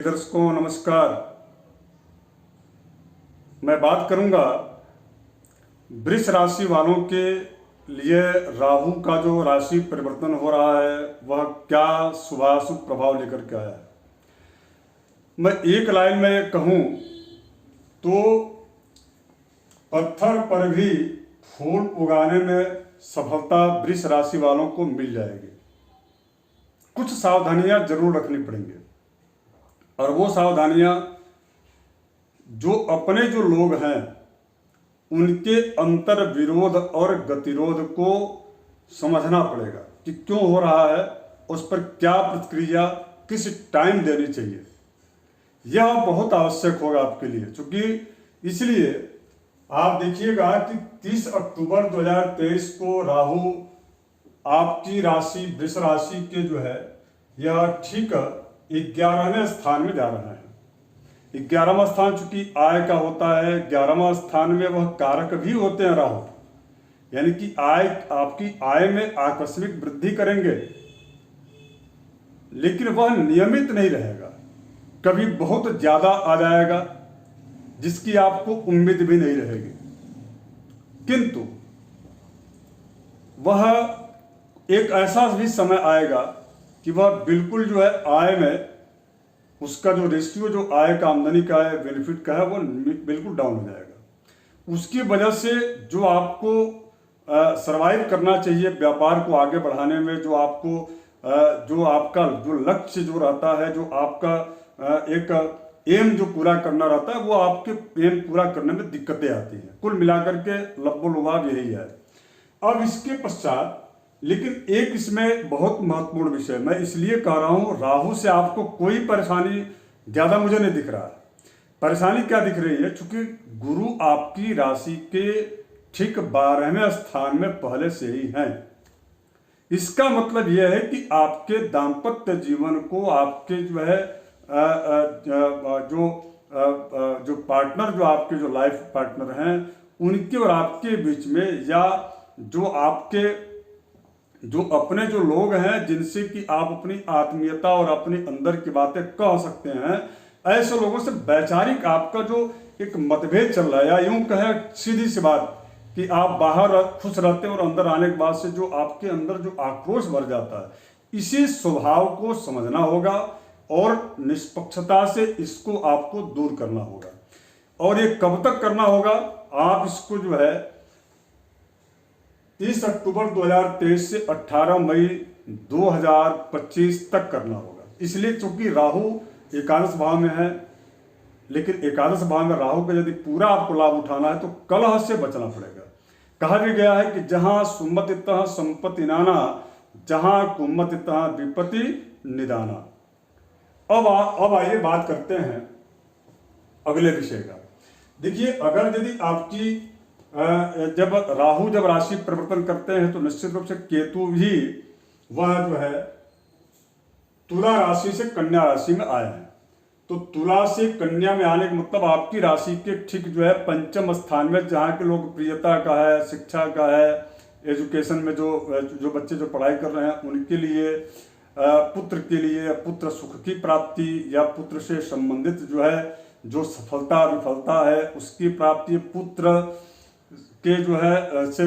दर्शकों नमस्कार। मैं बात करूंगा वृष राशि वालों के लिए राहु का जो राशि परिवर्तन हो रहा है वह क्या शुभाशुभ प्रभाव लेकर के आया है। मैं एक लाइन में कहूं तो पत्थर पर भी फूल उगाने में सफलता वृष राशि वालों को मिल जाएगी। कुछ सावधानियां जरूर रखनी पड़ेंगी और वो सावधानियां जो अपने जो लोग हैं उनके अंतर विरोध और गतिरोध को समझना पड़ेगा कि क्यों हो रहा है, उस पर क्या प्रतिक्रिया किस टाइम देनी चाहिए। यह बहुत आवश्यक होगा आपके लिए, क्योंकि इसलिए आप देखिएगा कि 30 अक्टूबर 2023 को राहु आपकी राशि वृष राशि के जो है यह ठीक 11वें स्थान में जा रहा है। 11वां स्थान चूंकि आय का होता है, 11वां स्थान में वह कारक भी होते हैं राहु, यानी कि आय आपकी आय में आकस्मिक वृद्धि करेंगे, लेकिन वह नियमित नहीं रहेगा। कभी बहुत ज्यादा आ जाएगा जिसकी आपको उम्मीद भी नहीं रहेगी, किंतु वह एक ऐसा भी समय आएगा कि वह बिल्कुल जो है आय में उसका जो रेशियो जो आय का आमदनी का है बेनिफिट का है वो बिल्कुल डाउन हो जाएगा। उसकी वजह से जो आपको सरवाइव करना चाहिए व्यापार को आगे बढ़ाने में, जो आपको जो आपका जो लक्ष्य जो रहता है, जो आपका एक एम जो पूरा करना रहता है, वो आपके एम पूरा करने में दिक्कतें आती हैं। कुल मिलाकर के लब्बो-लुभाव यही है। अब इसके पश्चात लेकिन एक इसमें बहुत महत्वपूर्ण विषय मैं इसलिए कह रहा हूं, राहु से आपको कोई परेशानी ज्यादा मुझे नहीं दिख रहा है। परेशानी क्या दिख रही है, चूंकि गुरु आपकी राशि के ठीक 12वें स्थान में पहले से ही हैं। इसका मतलब यह है कि आपके दाम्पत्य जीवन को आपके जो है जो पार्टनर जो आपके जो लाइफ पार्टनर हैं उनके और आपके बीच में, या जो आपके जो अपने जो लोग हैं जिनसे कि आप अपनी आत्मीयता और अपने अंदर की बातें कह सकते हैं, ऐसे लोगों से वैचारिक आपका जो एक मतभेद चल रहा है, या यूं कहे सीधी सी बात कि आप बाहर खुश रहते हैं और अंदर आने के बाद से जो आपके अंदर जो आक्रोश भर जाता है, इसी स्वभाव को समझना होगा और निष्पक्षता से इसको आपको दूर करना होगा। और ये कब तक करना होगा, आप इसको जो है 30 अक्टूबर 2023 से 18 मई 2025 तक करना होगा। इसलिए चूंकि राहु एकादश भाव में है, लेकिन एकादश भाव में राहु का यदि पूरा आपको लाभ उठाना है तो कलह से बचना पड़ेगा। कहा भी गया है कि जहां सुमतितः संपत्ति नाना, जहां कुमतितः विपत्ति निदाना। अब आइए बात करते हैं अगले विषय का। देखिए, अगर यदि आपकी जब राहु जब राशि परिवर्तन करते हैं तो निश्चित रूप से केतु भी वह जो है तुला राशि से कन्या राशि में आए हैं। तो तुला से कन्या में आने का मतलब आपकी राशि के ठीक जो है 5वें स्थान में, जहाँ के लोकप्रियता का है, शिक्षा का है, एजुकेशन में जो बच्चे जो पढ़ाई कर रहे हैं उनके लिए, पुत्र के लिए पुत्र सुख की प्राप्ति, या पुत्र से संबंधित जो है जो सफलता विफलता है उसकी प्राप्ति, पुत्र के जो है से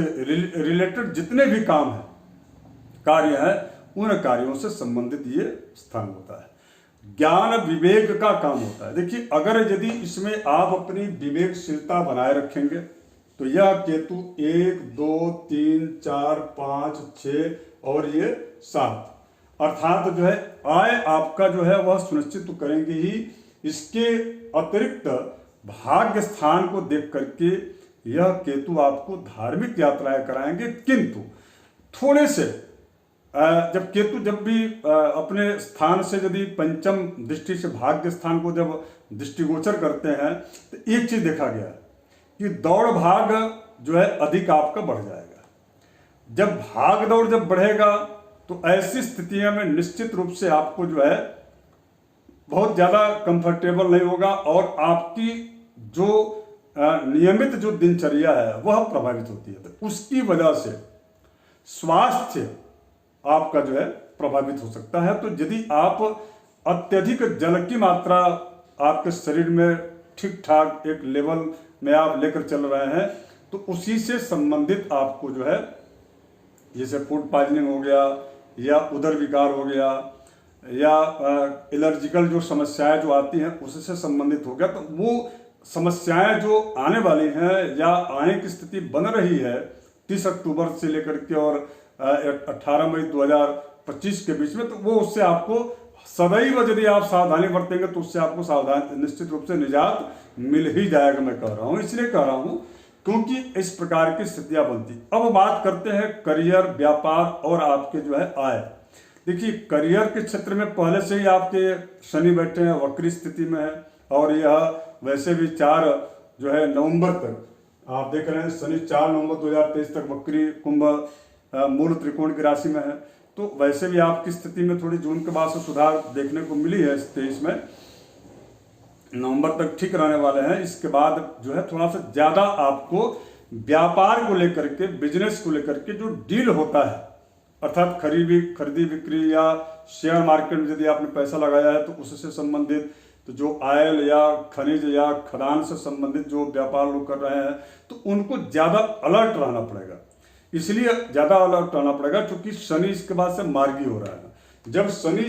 रिलेटेड जितने भी काम है कार्य है उन कार्यों से संबंधित ये स्थान होता है। ज्ञान विवेक का काम होता है। देखिए, अगर यदि इसमें आप अपनी विवेकशीलता बनाए रखेंगे तो यह केतु 1 2 3 4 5 6 और ये 7 अर्थात जो है आय आपका जो है वह सुनिश्चित तो करेंगे ही। इसके अतिरिक्त भाग्य स्थान को देख करके यह केतु आपको धार्मिक यात्राएं कराएंगे, किंतु थोड़े से जब केतु जब भी अपने स्थान से यदि पंचम दृष्टि से भाग्य स्थान को जब दृष्टिगोचर करते हैं तो एक चीज देखा गया कि दौड़ भाग जो है अधिक आपका बढ़ जाएगा। जब भाग दौड़ जब बढ़ेगा तो ऐसी स्थितियों में निश्चित रूप से आपको जो है बहुत ज्यादा कंफर्टेबल नहीं होगा और आपकी जो नियमित जो दिनचर्या है वह प्रभावित होती है। तो उसकी वजह से स्वास्थ्य आपका जो है प्रभावित हो सकता है। तो यदि आप अत्यधिक जल की मात्रा आपके शरीर में ठीक ठाक एक लेवल में आप लेकर चल रहे हैं, तो उसी से संबंधित आपको जो है, जैसे फूड पॉइजनिंग हो गया या उदर विकार हो गया या एलर्जिकल जो समस्याएं जो आती हैं उससे संबंधित हो गया, तो वो समस्याएं जो आने वाली हैं या आने की स्थिति बन रही है 30 अक्टूबर से लेकर के और 18 मई 2025 के बीच में, तो वो उससे आपको सदैव यदि आप सावधानी बरतेंगे तो उससे आपको सावधान निश्चित रूप से निजात मिल ही जाएगा। मैं कह रहा हूँ, इसलिए कह रहा हूँ क्योंकि इस प्रकार की स्थितियां बनती। अब बात करते हैं करियर, व्यापार और आपके जो है आय। देखिए, करियर के क्षेत्र में पहले से ही आपके शनि बैठे हैं, वक्री स्थिति में है, और यह वैसे भी 4 जो है नवंबर तक आप देख रहे हैं, शनि 4 नवंबर 2023 तक वक्री कुंभ मूल त्रिकोण की राशि में है। तो वैसे भी आपकी स्थिति में थोड़ी जून के बाद से सुधार देखने को मिली है। 23 में नवंबर तक ठीक रहने वाले हैं। इसके बाद जो है थोड़ा सा ज़्यादा आपको व्यापार को लेकर के, बिजनेस को लेकर के जो डील होता है, अर्थात खरीदी बिक्री या शेयर मार्केट में यदि आपने पैसा लगाया है तो उससे संबंधित, तो जो आयल या खनिज या खदान से संबंधित जो व्यापार लोग कर रहे हैं तो उनको ज़्यादा अलर्ट रहना पड़ेगा। इसलिए ज़्यादा अलर्ट रहना पड़ेगा क्योंकि शनि इसके बाद से मार्गी हो रहा है।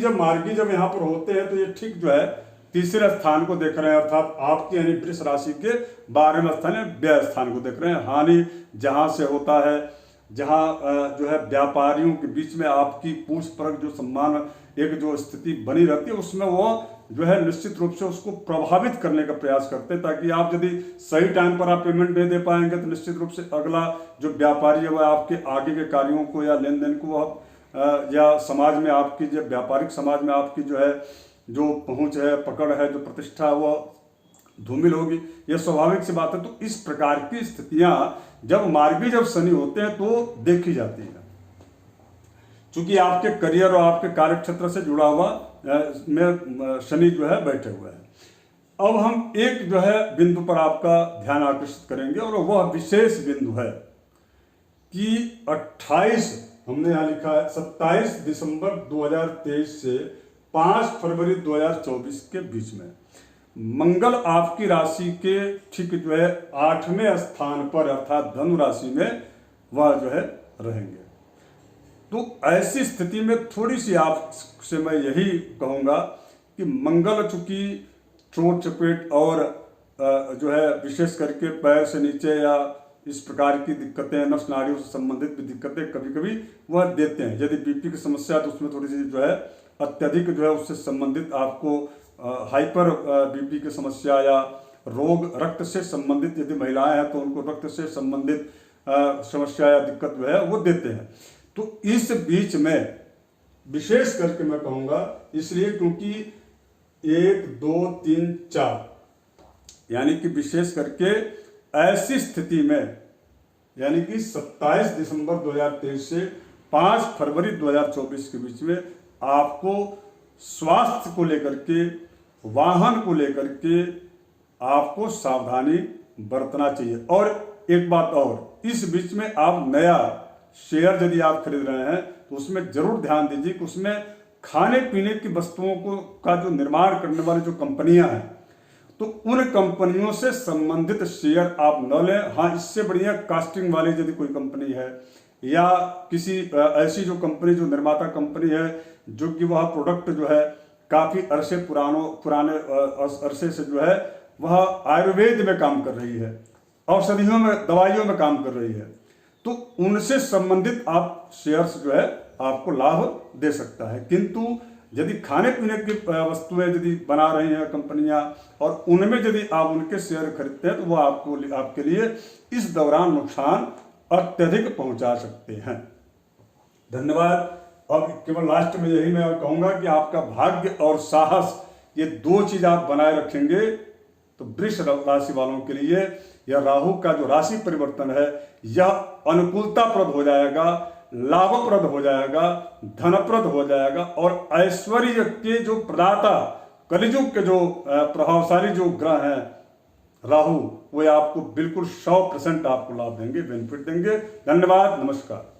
जब मार्गी यहाँ पर होते हैं तो ये ठीक जो है तीसरे स्थान को देख रहे हैं, अर्थात आपके यानी वृष राशि के 12वें स्थान या व्यय स्थान को देख रहे हैं। हानि जहाँ से होता है, जहाँ जो है व्यापारियों के बीच में आपकी पूछ परख जो सम्मान एक जो स्थिति बनी रहती है, उसमें वो जो है निश्चित रूप से उसको प्रभावित करने का प्रयास करते हैं, ताकि आप यदि सही टाइम पर आप पेमेंट नहीं दे पाएंगे तो निश्चित रूप से अगला जो व्यापारी है वह आपके आगे के कार्यों को या लेन देन को वह या समाज में आपकी जो व्यापारिक समाज में आपकी जो है जो पहुंच है, पकड़ है, जो प्रतिष्ठा है, वो धूमिल होगी। यह स्वाभाविक सी बात है। तो इस प्रकार की स्थितियां जब शनि होते हैं तो देखी जाती है, क्योंकि आपके करियर और आपके कार्य क्षेत्र से जुड़ा हुआ में शनि जो है बैठे हुए हैं। अब हम एक जो है बिंदु पर आपका ध्यान आकर्षित करेंगे और वह विशेष बिंदु है कि 28 हमने यहाँ लिखा है 27 दिसंबर 2023 से 5 फरवरी 2024 के बीच में मंगल आपकी राशि के ठीक जो है 8वें स्थान पर अर्थात धनु राशि में वह जो है रहेंगे। तो ऐसी स्थिति में थोड़ी सी आपसे मैं यही कहूँगा कि मंगल चूंकि चोट चपेट और जो है विशेष करके पैर से नीचे या इस प्रकार की दिक्कतें, नस नाड़ियों से संबंधित भी दिक्कतें कभी कभी वह देते हैं। यदि बीपी की समस्या तो उसमें थोड़ी सी जो है अत्यधिक जो है उससे संबंधित आपको हाइपर बीपी की समस्या या रोग, रक्त से संबंधित यदि महिलाएं हैं तो उनको रक्त से संबंधित समस्या या दिक्कत जो है वो देते हैं। तो इस बीच में विशेष करके मैं कहूँगा इसलिए क्योंकि 1 2 3 4 यानी कि विशेष करके ऐसी स्थिति में यानी कि 27 दिसंबर 2023 से 5 फरवरी 2024 के बीच में आपको स्वास्थ्य को लेकर के, वाहन को लेकर के आपको सावधानी बरतना चाहिए। और एक बात और, इस बीच में आप नया शेयर यदि आप खरीद रहे हैं तो उसमें जरूर ध्यान दीजिए कि उसमें खाने पीने की वस्तुओं को का जो निर्माण करने वाली जो कंपनियां हैं तो उन कंपनियों से संबंधित शेयर आप न लें। हाँ, इससे बढ़िया कास्टिंग वाली यदि कोई कंपनी है या किसी ऐसी जो कंपनी जो निर्माता कंपनी है जो कि वह प्रोडक्ट जो है काफ़ी अरसे पुराने अरसे से जो है वह आयुर्वेद में काम कर रही है, औषधियों में, दवाइयों में काम कर रही है, तो उनसे संबंधित आप शेयर्स जो है आपको लाभ दे सकता है। किंतु यदि खाने पीने की वस्तुएं यदि बना रही हैं कंपनियां और उनमें यदि आप उनके शेयर खरीदते हैं तो वो आपके लिए इस दौरान नुकसान अत्यधिक पहुंचा सकते हैं। धन्यवाद। अब केवल लास्ट में यही मैं कहूंगा कि आपका भाग्य और साहस ये 2 चीज आप बनाए रखेंगे तो वृष राशि वालों के लिए यह राहु का जो राशि परिवर्तन है यह अनुकूलताप्रद हो जाएगा, लाभप्रद हो जाएगा, धनप्रद हो जाएगा और ऐश्वर्य के जो प्रदाता कलिजुग के जो प्रभावशाली जो ग्रह हैं राहु, वे आपको बिल्कुल 100% आपको लाभ देंगे, बेनिफिट देंगे। धन्यवाद, नमस्कार।